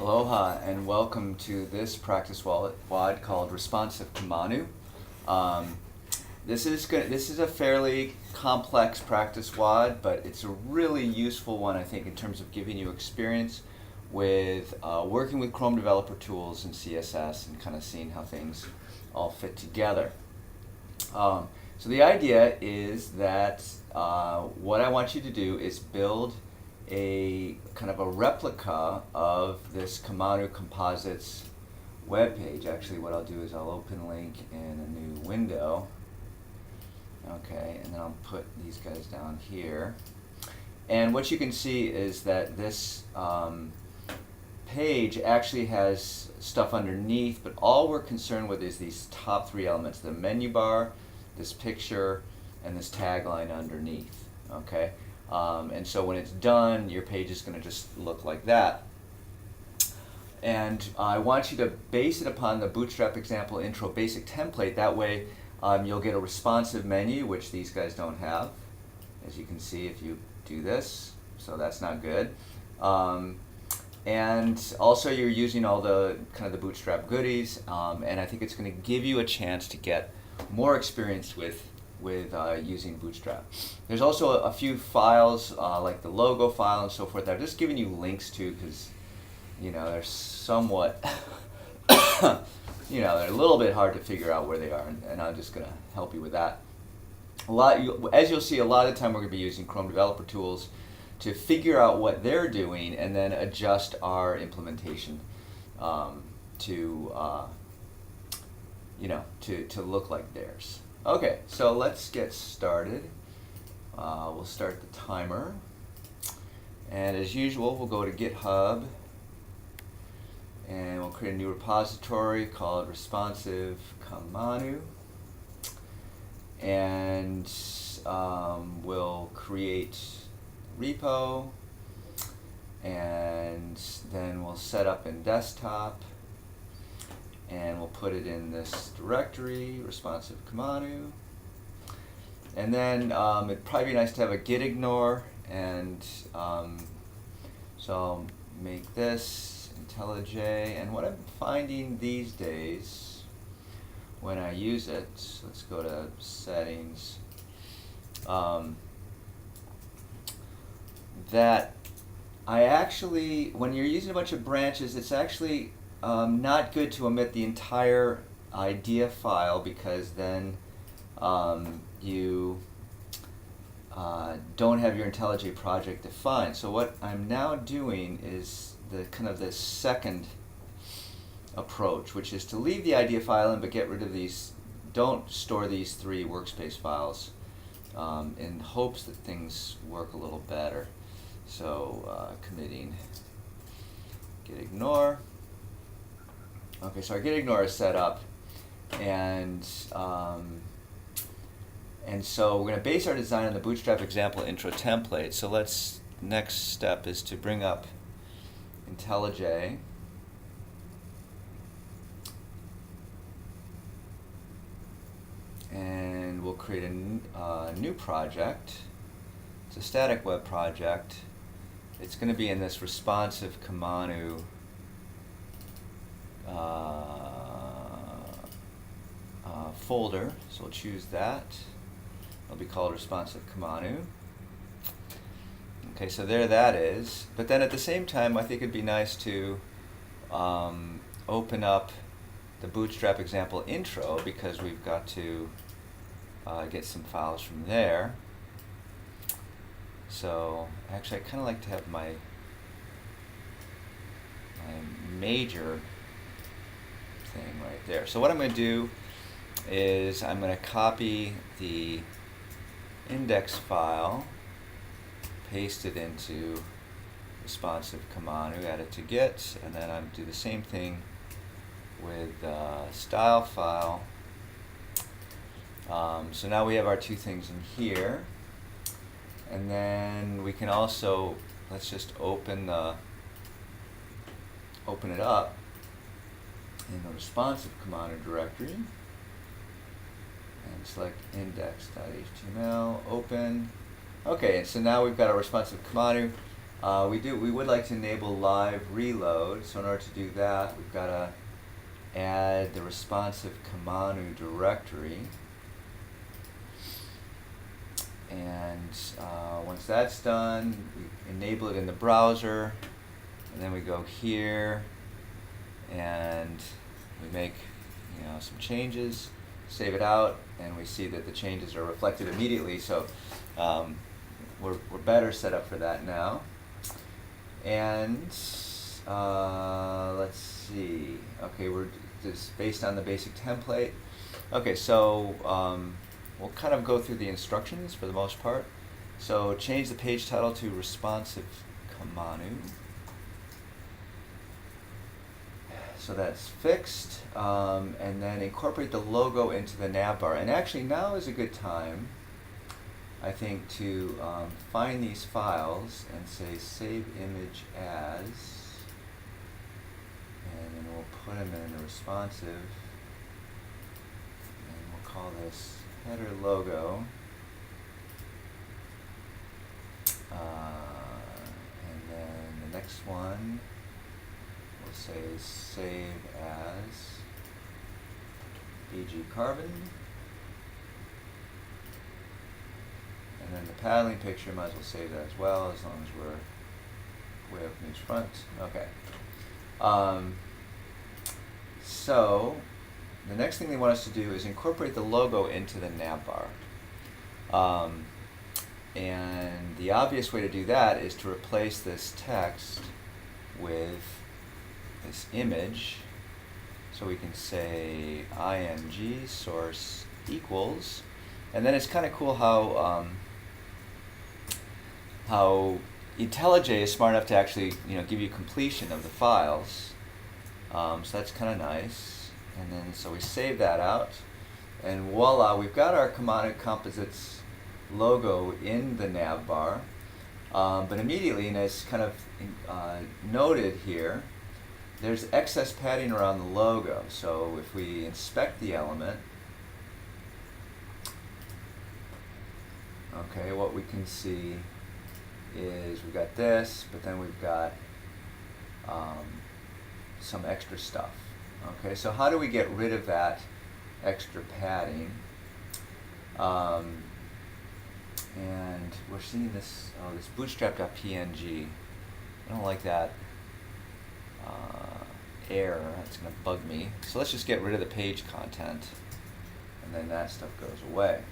Aloha and welcome to this practice WOD called Responsive Kamanu. Um, this is a fairly complex practice WOD, but it's a really useful one, I think, in terms of giving you experience with working with Chrome developer tools and CSS and kind of seeing how things all fit together. So the idea is that what I want you to do is build a kind of a replica of this Kamanu Composites web page. Actually, what I'll do is I'll open link in a new window. Okay, and then I'll put these guys down here. And what you can see is that this page actually has stuff underneath, but all we're concerned with is these top three elements: the menu bar, this picture, and this tagline underneath. Okay. And so when it's done, your page is going to just look like that. And I want you to base it upon the Bootstrap example intro basic template. That way you'll get a responsive menu, which these guys don't have, as you can see if you do this. So that's not good. And also you're using all the kind of the Bootstrap goodies, and I think it's going to give you a chance to get more experience with using Bootstrap. There's also a few files like the logo file and so forth that I'm just giving you links to because they're somewhat they're a little bit hard to figure out where they are, and I'm just going to help you with that. As you'll see, a lot of the time we're going to be using Chrome developer tools to figure out what they're doing and then adjust our implementation to look like theirs. Okay, so let's get started. We'll start the timer. And as usual, we'll go to GitHub and we'll create a new repository called Responsive Kamanu. And we'll create repo, and then we'll set up in desktop. And we'll put it in this directory, Responsive Kamanu. And then it'd probably be nice to have a git ignore, and so I'll make this IntelliJ. And what I'm finding these days when I use it, let's go to settings, that I actually, when you're using a bunch of branches, it's actually not good to omit the entire idea file, because then you don't have your IntelliJ project defined. So what I'm now doing is the second approach, which is to leave the idea file in but get rid of these. Don't store these three workspace files in hopes that things work a little better. So committing git ignore. Okay, so our git ignore is set up, and so we're going to base our design on the Bootstrap example intro template. So next step is to bring up IntelliJ, and we'll create a new project. It's a static web project. It's going to be in this Responsive Kamanu folder, so we'll choose that. It'll be called Responsive Kamanu. Okay, so there that is. But then at the same time, I think it'd be nice to open up the Bootstrap example intro, because we've got to get some files from there. So actually, I kind of like to have my major thing right there. So what I'm going to do is I'm going to copy the index file, paste it into Responsive Kamanu, add it to Git, and then I'm do the same thing with style file. So now we have our two things in here, and then we can also, let's just open it up in the Responsive Kamanu directory, and select index.html, open. Okay, and so now we've got our Responsive Kamanu. We would like to enable live reload. So in order to do that, we've got to add the responsive Kamanu directory. And once that's done, we enable it in the browser, and then we go here, and we make some changes, save it out, and we see that the changes are reflected immediately. So we're better set up for that now. And let's see. Okay, we're just based on the basic template. Okay, so we'll kind of go through the instructions for the most part. So change the page title to responsive Kamanu. So that's fixed. And then incorporate the logo into the navbar. And actually now is a good time, I think, to find these files and say save image as, and then we'll put them in a responsive, and we'll call this header logo, and then the next one we'll say save as BG Carbon. And then the paddling picture, might as well save that as well, as long as we're way up in each front. Okay. So the next thing they want us to do is incorporate the logo into the navbar. And the obvious way to do that is to replace this text with this image. So we can say img source equals, and then it's kind of cool how IntelliJ is smart enough to actually give you completion of the files. So that's kind of nice. And then so we save that out, and voila, we've got our Kamanu Composites logo in the navbar. But immediately, and it's kind of noted here, there's excess padding around the logo. So if we inspect the element, okay, what we can see is we've got this, but then we've got some extra stuff. Okay, so how do we get rid of that extra padding? And we're seeing this, this bootstrap.png. I don't like that error. That's going to bug me. So let's just get rid of the page content, and then that stuff goes away.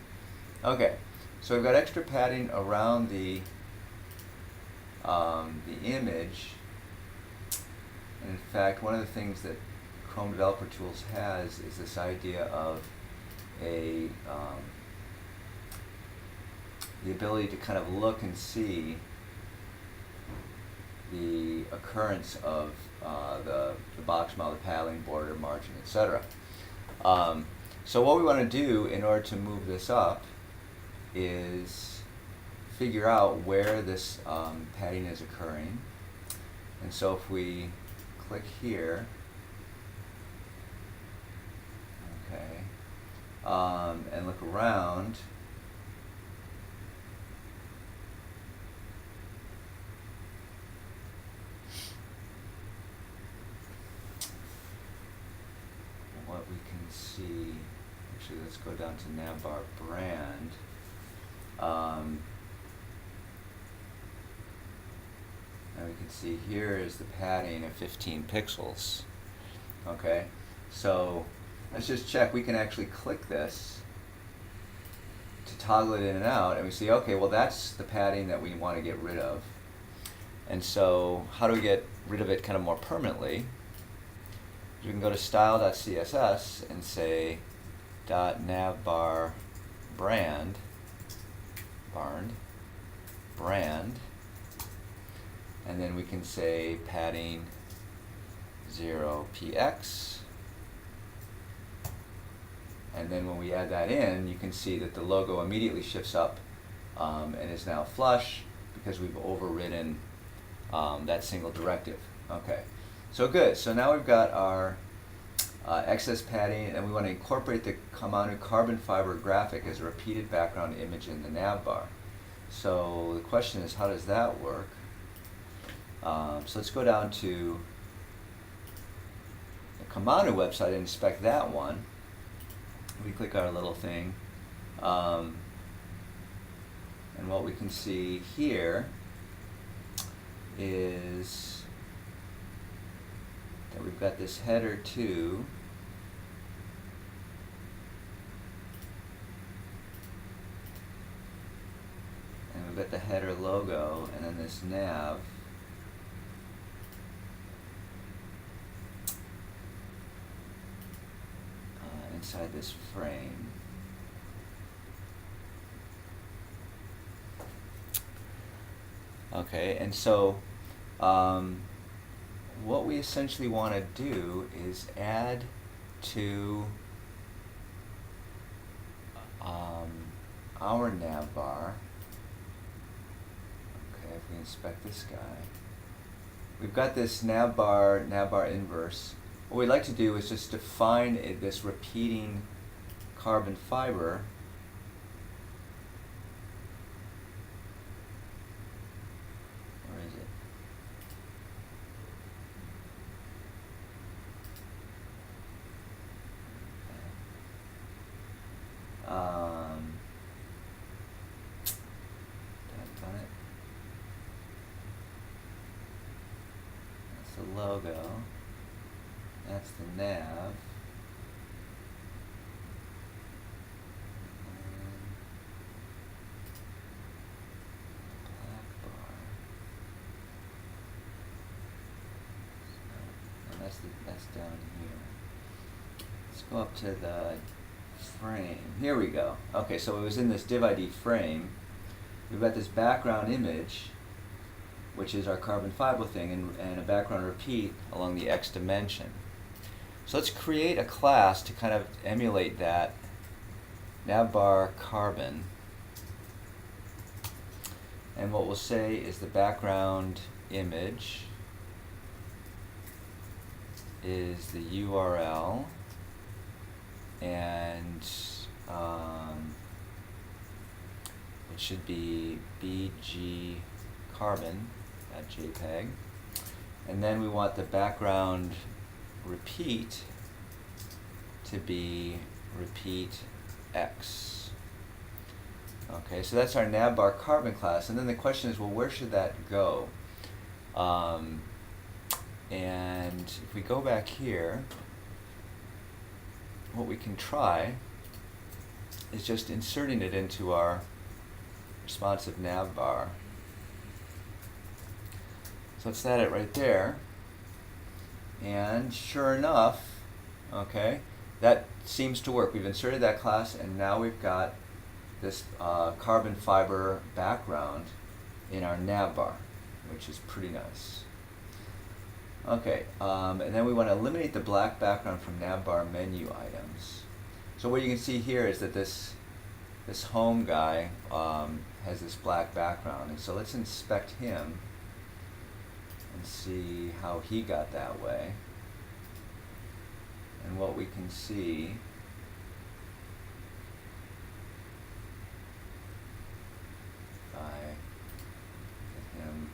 Okay, so we've got extra padding around the image. And in fact, one of the things that Chrome Developer Tools has is this idea of the ability to kind of look and see the occurrence of the box model, the paddling, border, margin, etc. So what we want to do in order to move this up is figure out where this padding is occurring. And so if we click here, okay, and look around, what we can see, actually let's go down to navbar brand. And we can see here is the padding of 15 pixels. Okay, so let's just check. We can actually click this to toggle it in and out, and we see, okay, well that's the padding that we want to get rid of. And so how do we get rid of it kind of more permanently? You can go to style.css and say .navbar brand, and then we can say padding 0px, and then when we add that in, you can see that the logo immediately shifts up and is now flush because we've overridden that single directive. Okay, so good. So now we've got our excess padding, and we want to incorporate the Kamanu carbon fiber graphic as a repeated background image in the navbar. So the question is, how does that work? So let's go down to the Kamanu website and inspect that one. We click our little thing. And what we can see here is that we've got this header 2. And we've got the header logo, and then this nav. Inside this frame. Okay, and so what we essentially want to do is add to our nav bar. Okay, if we inspect this guy, we've got this nav bar inverse. What we'd like to do is just define this repeating carbon fiber. Where is it? Done it. That's the logo. That's the nav. Black bar. And that's down here. Let's go up to the frame. Here we go. Okay, so it was in this div ID frame. We've got this background image, which is our carbon fiber thing, and a background repeat along the X dimension. So let's create a class to kind of emulate that navbar carbon. And what we'll say is the background image is the URL, and it should be bgcarbon.jpg. And then we want the background repeat to be repeat X. Okay, so that's our navbar carbon class, and then the question is, well, where should that go? And if we go back here, what we can try is just inserting it into our responsive navbar. So let's add it right there. And sure enough, okay, that seems to work. We've inserted that class, and now we've got this carbon fiber background in our navbar, which is pretty nice. Okay, and then we want to eliminate the black background from navbar menu items. So what you can see here is that this home guy has this black background, and so let's inspect him and see how he got that way. And what we can see by him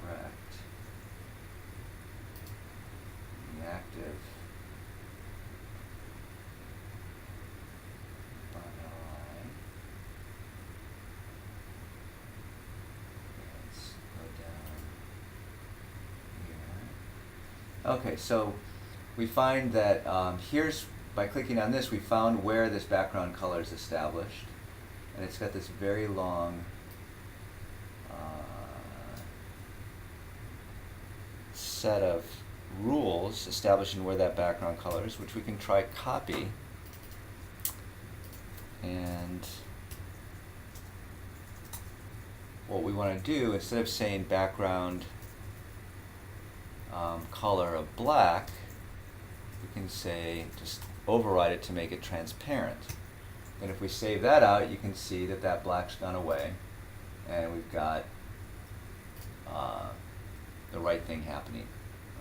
correct the active Okay, so we find that by clicking on this, we found where this background color is established, and it's got this very long set of rules establishing where that background color is, which we can try copy. And what we want to do, instead of saying background color of black, we can say, just override it to make it transparent. And if we save that out, you can see that that black's gone away, and we've got the right thing happening.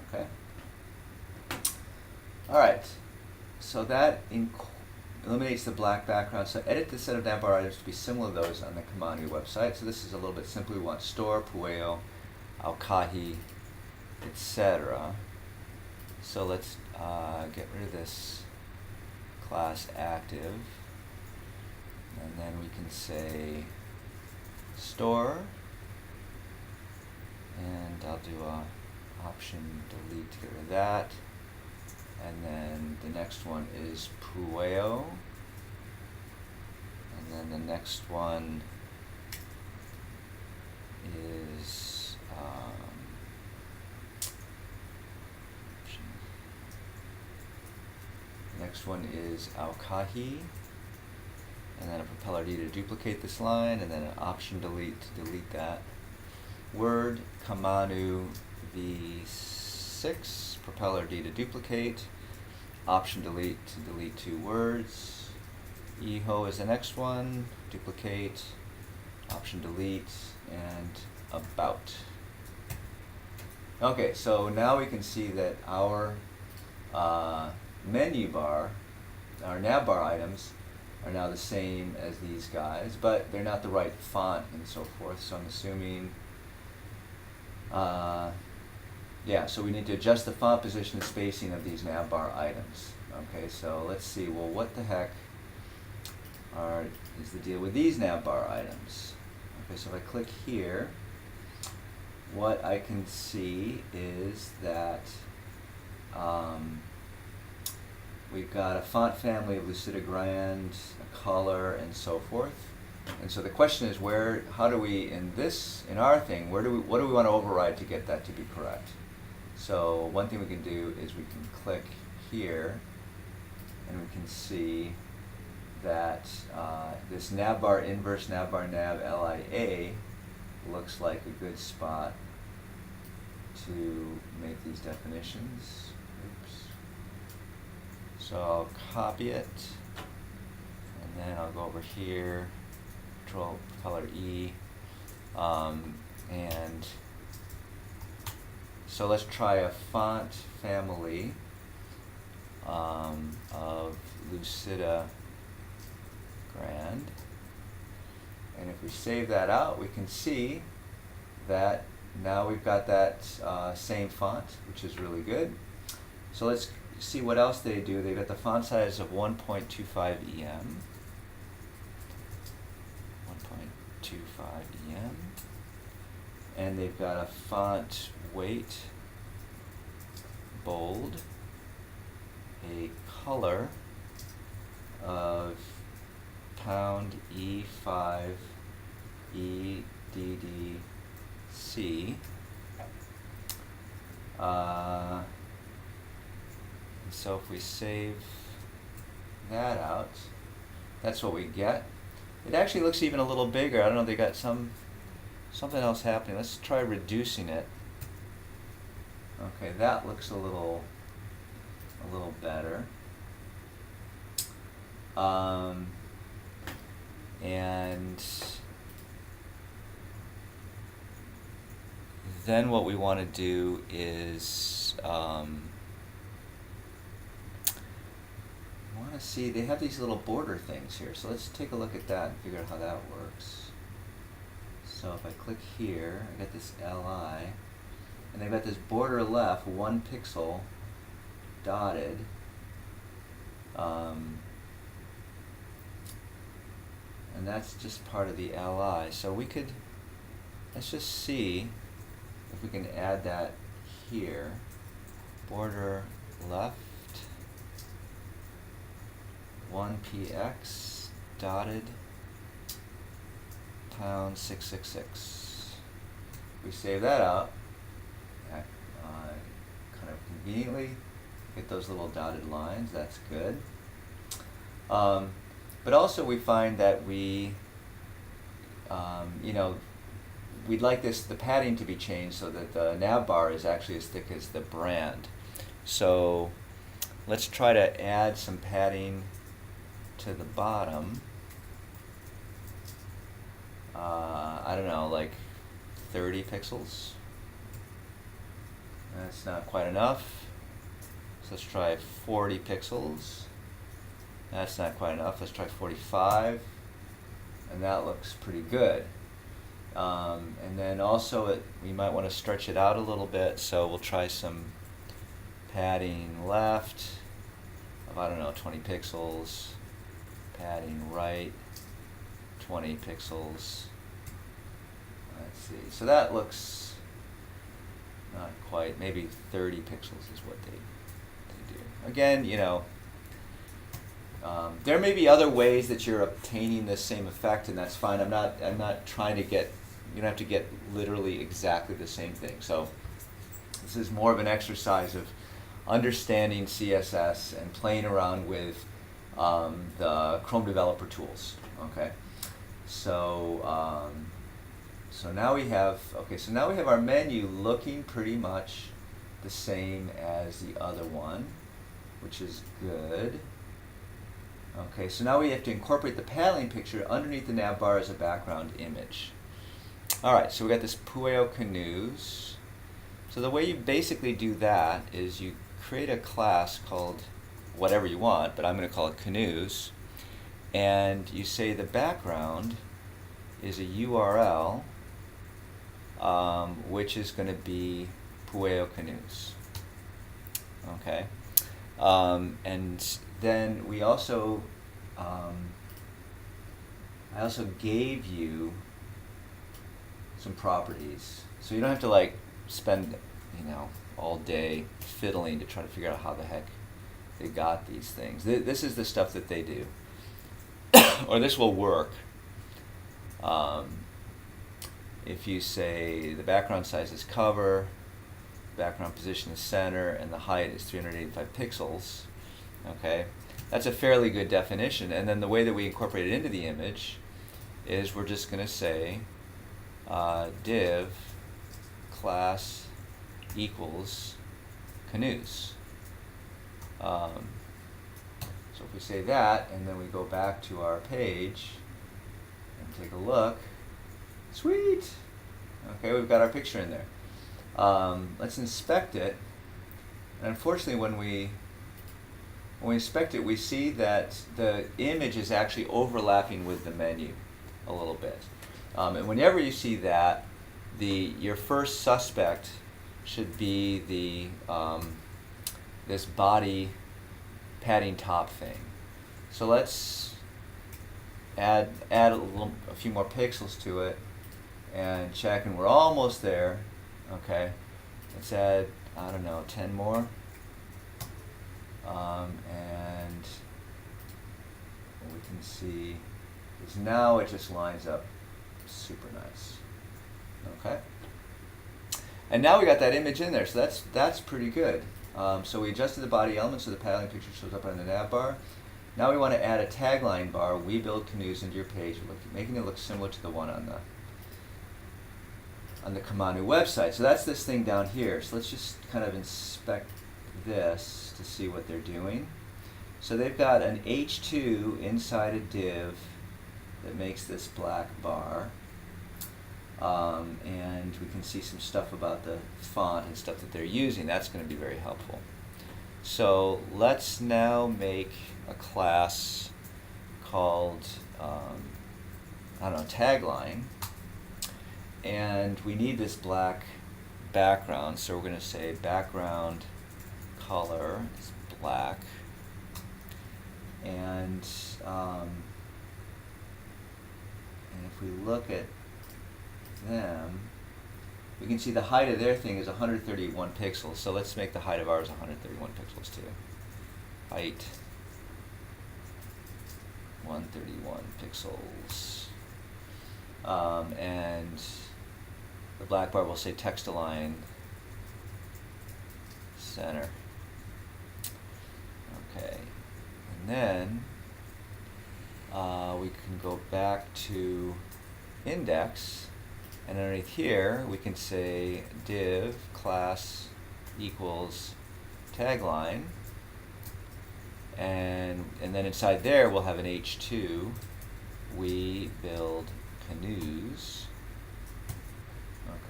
Okay. All right. So that eliminates the black background. So edit the set of navbar items to be similar to those on the Kamanu website. So this is a little bit simpler. We want store, pueo, aukahi, etc. So let's get rid of this class active, and then we can say store, and I'll do a option delete to get rid of that. And then the next one is pueo, and then the next one is next one is aukahi, and then a propeller D to duplicate this line, and then an option delete to delete that. Word Kamanu V6, propeller D to duplicate, option delete to delete 2 words. Eho is the next one, duplicate, option delete, and about. Okay, so now we can see that our menu bar, our navbar items, are now the same as these guys, but they're not the right font and so forth. So I'm assuming, yeah, so we need to adjust the font position and spacing of these navbar items. Okay, so let's see, well, what the heck is the deal with these navbar items? Okay, so if I click here, what I can see is that we've got a font family of Lucida Grand, a color, and so forth. And so the question is, how do we, in our thing, what do we want to override to get that to be correct? So one thing we can do is we can click here, and we can see that this navbar inverse navbar nav LIA looks like a good spot to make these definitions. Oops. So I'll copy it, and then I'll go over here, Control color E, and so let's try a font family of Lucida Grand, and if we save that out, we can see that now we've got that same font, which is really good. So let's see what else they do. They've got the font size of 1.25 EM. 1.25 EM. And they've got a font weight, bold, a color of pound E5 EDDC. So if we save that out, that's what we get. It actually looks even a little bigger. I don't know, they got something else happening. Let's try reducing it. Okay, that looks a little better. And then what we want to do is want to see, they have these little border things here, so let's take a look at that and figure out how that works. So if I click here, I got this LI, and they've got this border left, 1 pixel dotted, and that's just part of the LI. So we could, let's just see if we can add that here. Border left, 1px dotted pound 666. We save that out, kind of conveniently get those little dotted lines. That's good. But also we find that we, we'd like the padding to be changed so that the nav bar is actually as thick as the brand. So let's try to add some padding to the bottom. I don't know, like 30 pixels. That's not quite enough. So let's try 40 pixels. That's not quite enough. Let's try 45, and that looks pretty good. And then also we might want to stretch it out a little bit, so we'll try some padding left of, I don't know, 20 pixels, padding right, 20 pixels. Let's see, so that looks not quite, maybe 30 pixels is what they do. Again, you know, there may be other ways that you're obtaining this same effect, and that's fine. I'm not trying to get, you don't have to get literally exactly the same thing. So this is more of an exercise of understanding CSS and playing around with the Chrome developer tools. Okay, so so now we have our menu looking pretty much the same as the other one, which is good. Okay, so now we have to incorporate the paddling picture underneath the nav bar as a background image. All right, so we got this Pueo Canoes. So the way you basically do that is you create a class called whatever you want, but I'm going to call it Canoes, and you say the background is a URL, which is going to be Pueo Canoes. Okay, and then we also, I also gave you some properties, so you don't have to like spend, you know, all day fiddling to try to figure out how the heck they got these things. This is the stuff that they do, or this will work. If you say the background size is cover, background position is center, and the height is 385 pixels, okay, that's a fairly good definition. And then the way that we incorporate it into the image is we're just going to say div class equals canoes. So if we say that, and then we go back to our page and take a look, sweet! Okay, we've got our picture in there. Let's inspect it. And unfortunately, when we inspect it, we see that the image is actually overlapping with the menu a little bit. And whenever you see that, your first suspect should be the this body padding top thing. So let's add a few more pixels to it and check, and we're almost there. Okay, let's add, I don't know, 10 more. And what we can see is now it just lines up super nice. Okay, and now we got that image in there, so that's pretty good. So we adjusted the body element so the paddling picture shows up on the nav bar. Now we want to add a tagline bar, "We build canoes," into your page, making it look similar to the one on the Kamanu website. So that's this thing down here. So let's just kind of inspect this to see what they're doing. So they've got an H2 inside a div that makes this black bar. And we can see some stuff about the font and stuff that they're using. That's going to be very helpful. So let's now make a class called, I don't know, tagline. And we need this black background, so we're going to say background color is black. And if we look at them, we can see the height of their thing is 131 pixels. So let's make the height of ours 131 pixels too. Height 131 pixels. And the black bar will say text align center. Okay, and then we can go back to index, and underneath here we can say div class equals tagline, and then inside there we'll have an H2, we build canoes.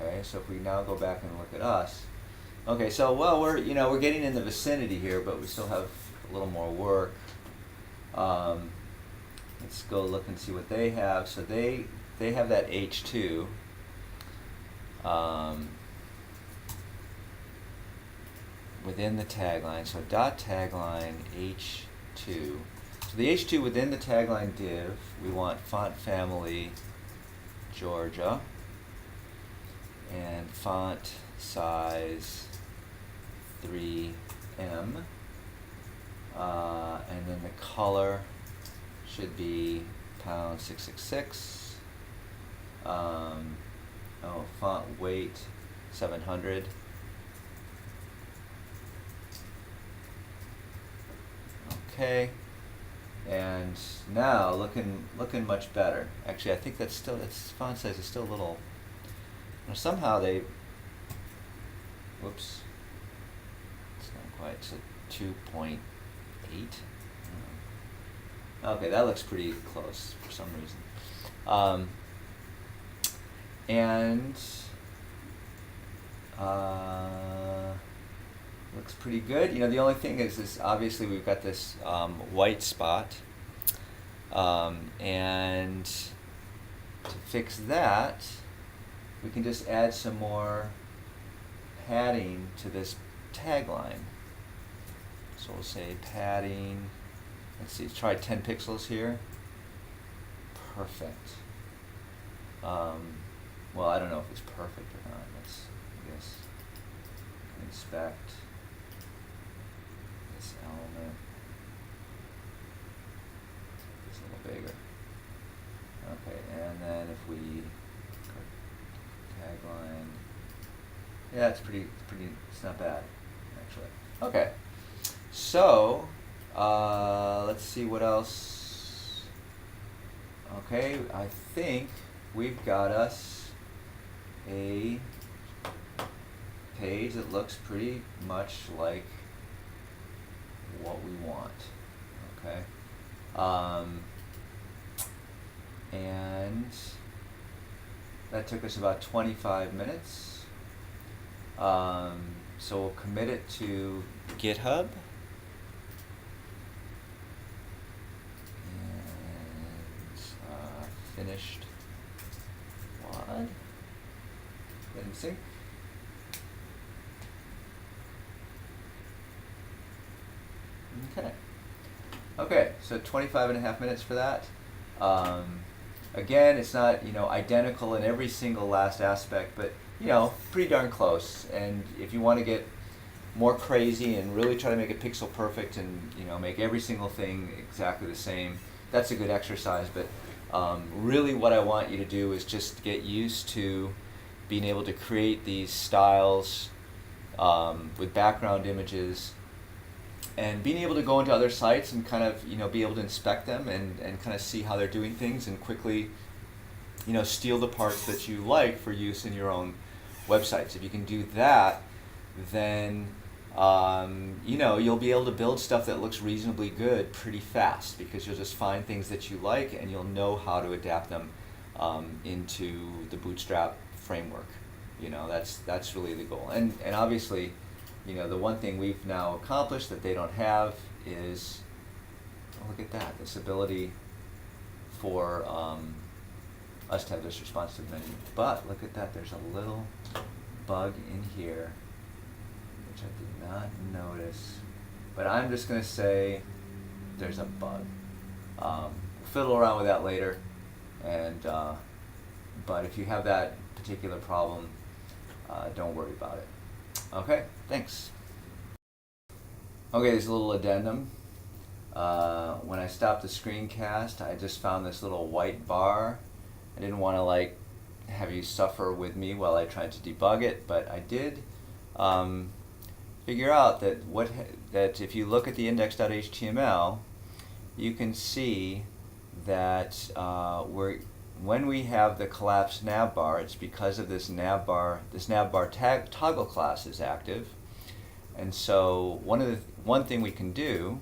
Okay, so if we now go back and look at us, okay, so well we're getting in the vicinity here, but we still have a little more work Let's go look and see what they have. So they have that H2. Within the tagline, so dot tagline H2. So the H2 within the tagline div, we want font family Georgia and font size 3M, and then the color should be pound 666. Font weight 700. Okay, and now looking much better. Actually, I think that's font size is still a little. Somehow they. Whoops. It's not quite. It's a 2.8. Okay, that looks pretty close for some reason. And looks pretty good. The only thing is obviously we've got this white spot, and to fix that, we can just add some more padding to this tagline. So we'll say padding. Let's see. Try 10 pixels here. Perfect. Well, I don't know if it's perfect or not. Let's, I guess, inspect this element. It's a little bigger. Okay, and then if we tagline, yeah, it's pretty. It's not bad, actually. Okay, so let's see what else. Okay, I think we've got us a page that looks pretty much like what we want. Okay, and that took us about 25 minutes. So we'll commit it to GitHub. Finished WOD. Let me sync. Okay, so 25.5 minutes for that. Again, it's not identical in every single last aspect, but pretty darn close. And if you want to get more crazy and really try to make it pixel perfect and make every single thing exactly the same, that's a good exercise. But really what I want you to do is just get used to being able to create these styles with background images and being able to go into other sites and kind of be able to inspect them and kind of see how they're doing things and quickly steal the parts that you like for use in your own websites. If you can do that, then you'll be able to build stuff that looks reasonably good pretty fast because you'll just find things that you like and you'll know how to adapt them into the Bootstrap framework. That's really the goal. And obviously, the one thing we've now accomplished that they don't have is, look at that, this ability for us to have this responsive menu. But look at that, there's a little bug in here which I did not notice, but I'm just going to say there's a bug. We'll fiddle around with that later, and but if you have that particular problem, don't worry about it. Okay, thanks. Okay, there's a little addendum. When I stopped the screencast, I just found this little white bar. I didn't want to have you suffer with me while I tried to debug it, but I did figure out that if you look at the index.html, you can see that when we have the collapsed navbar, it's because of this navbar toggle class is active. And so one thing we can do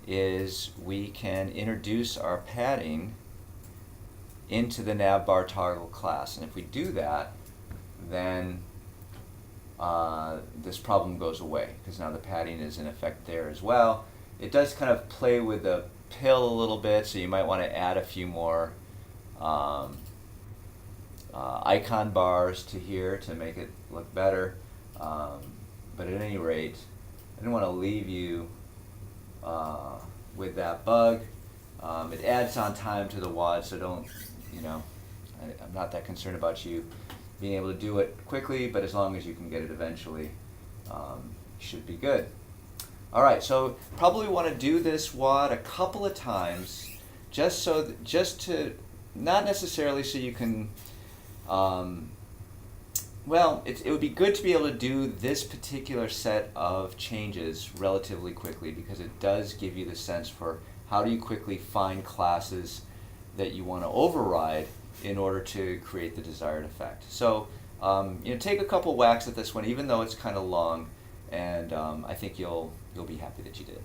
is we can introduce our padding into the navbar toggle class. And if we do that, then this problem goes away because now the padding is in effect there as well. It does kind of play with the pill a little bit, so you might want to add a few more icon bars to here to make it look better. But at any rate, I didn't want to leave you with that bug. It adds on time to the WOD, so don't, I'm not that concerned about you being able to do it quickly, but as long as you can get it eventually, you should be good. All right, so probably want to do this WOD a couple of times, just to, not necessarily so you can, well, it would be good to be able to do this particular set of changes relatively quickly, because it does give you the sense for how do you quickly find classes that you want to override in order to create the desired effect. So take a couple whacks at this one, even though it's kind of long, and I think you'll be happy that you did.